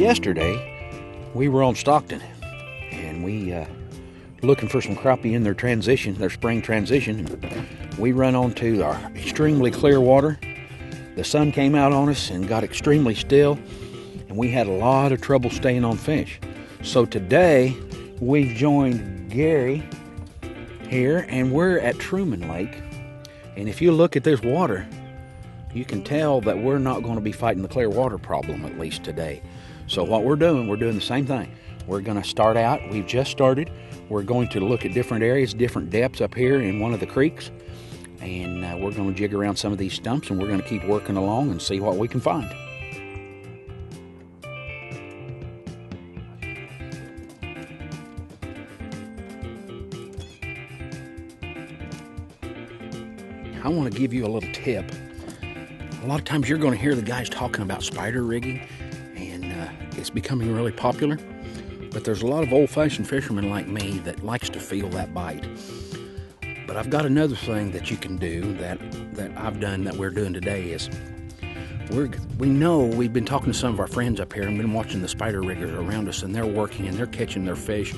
yesterday we were on Stockton, and we looking for some crappie in their transition, their spring transition. We run onto our extremely clear water. The sun came out on us and got extremely still, and we had a lot of trouble staying on fish. So today we've joined Gary here, and we're at Truman Lake. And if you look at this water, you can tell that we're not going to be fighting the clear water problem, at least today. So what we're doing the same thing. We're going to start out, we've just started. We're going to look at different areas, different depths up here in one of the creeks. And we're going to jig around some of these stumps, and we're going to keep working along and see what we can find. I want to give you a little tip. A lot of times you're going to hear the guys talking about spider rigging, and it's becoming really popular. But there's a lot of old-fashioned fishermen like me that likes to feel that bite. But I've got another thing that you can do that I've done, that we're doing today, is we know we've been talking to some of our friends up here and been watching the spider riggers around us, and they're working and they're catching their fish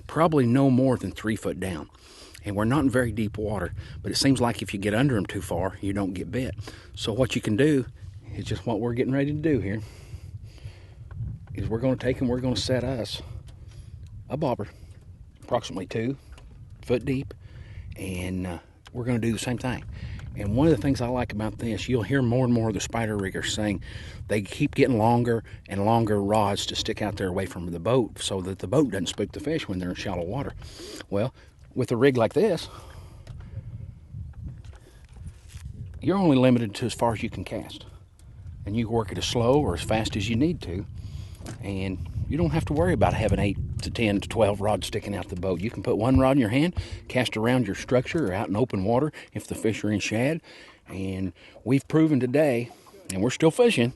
probably no more than 3 foot down. And we're not in very deep water, but it seems like if you get under them too far, you don't get bit. So what you can do is just what we're getting ready to do here, is we're going to take and we're going to set us a bobber, approximately 2 foot deep, and we're going to do the same thing. And one of the things I like about this, you'll hear more and more of the spider riggers saying they keep getting longer and longer rods to stick out there away from the boat so that the boat doesn't spook the fish when they're in shallow water. Well, with a rig like this, you're only limited to as far as you can cast. And you can work it as slow or as fast as you need to. And you don't have to worry about having 8 to 10 to 12 rods sticking out the boat. You can put one rod in your hand, cast around your structure or out in open water if the fish are in shad. And we've proven today, and we're still fishing,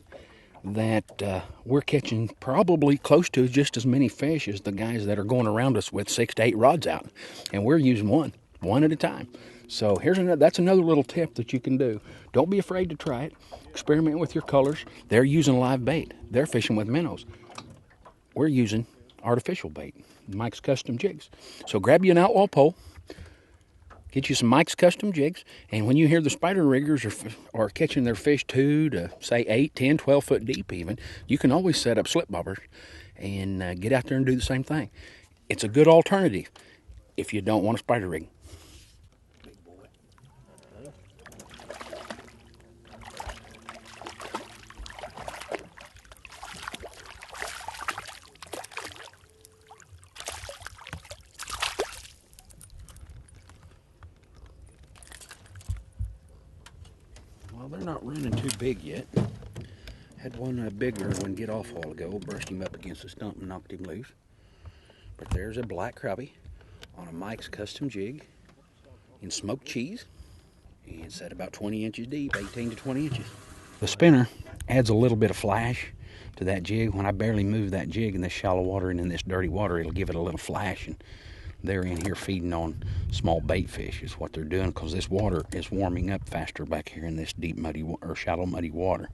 that we're catching probably close to just as many fish as the guys that are going around us with 6 to 8 rods out. And we're using one at a time. So that's another little tip that you can do. Don't be afraid to try it. Experiment with your colors. They're using live bait. They're fishing with minnows. We're using artificial bait, Mike's Custom Jigs. So grab you an Outlaw pole, get you some Mike's Custom Jigs, and when you hear the spider riggers are catching their fish 2 to, say, 8, 10, 12 foot deep even, you can always set up slip bobbers and get out there and do the same thing. It's a good alternative if you don't want a spider rig. Well, they're not running too big yet. Had one bigger one get off a while ago, brushed him up against the stump and knocked him loose. But there's a black crappie on a Mike's Custom Jig in smoked cheese, and set about 20 inches deep, 18 to 20 inches. The spinner adds a little bit of flash to that jig. When I barely move that jig in this shallow water and in this dirty water, it'll give it a little flash, and they're in here feeding on small bait fish is what they're doing, because this water is warming up faster back here in this deep muddy or shallow muddy water.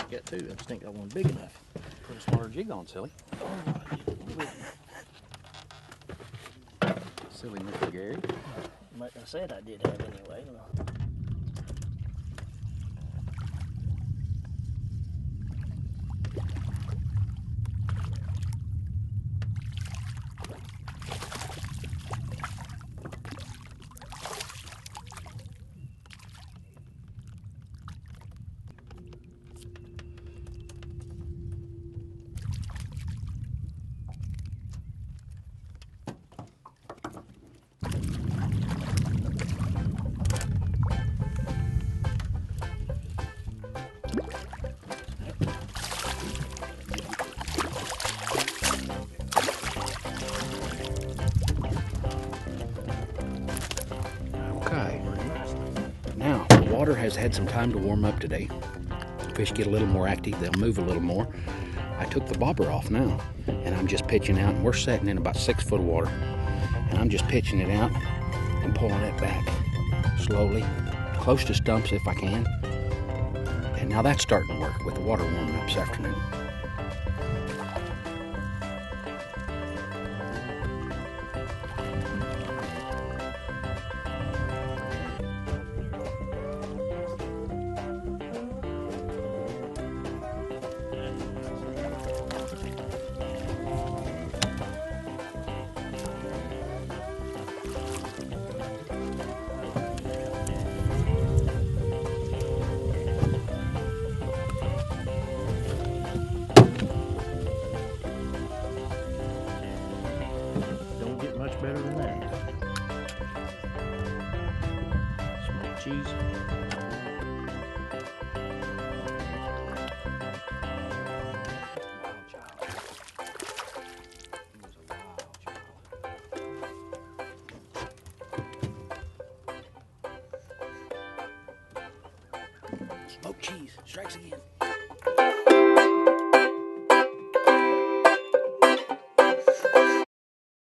Get two. I just think that one big enough. Put a smaller jig on, silly. Silly Mr. Gary. Like I said, I did have anyway. Water has had some time to warm up today. Fish get a little more active, they'll move a little more. I took the bobber off now, and I'm just pitching out, and we're setting in about 6 foot of water. And I'm just pitching it out and pulling it back slowly, close to stumps if I can. And now that's starting to work with the water warming up this afternoon. Don't get much better than that. Smoked cheese. Smoked cheese strikes again.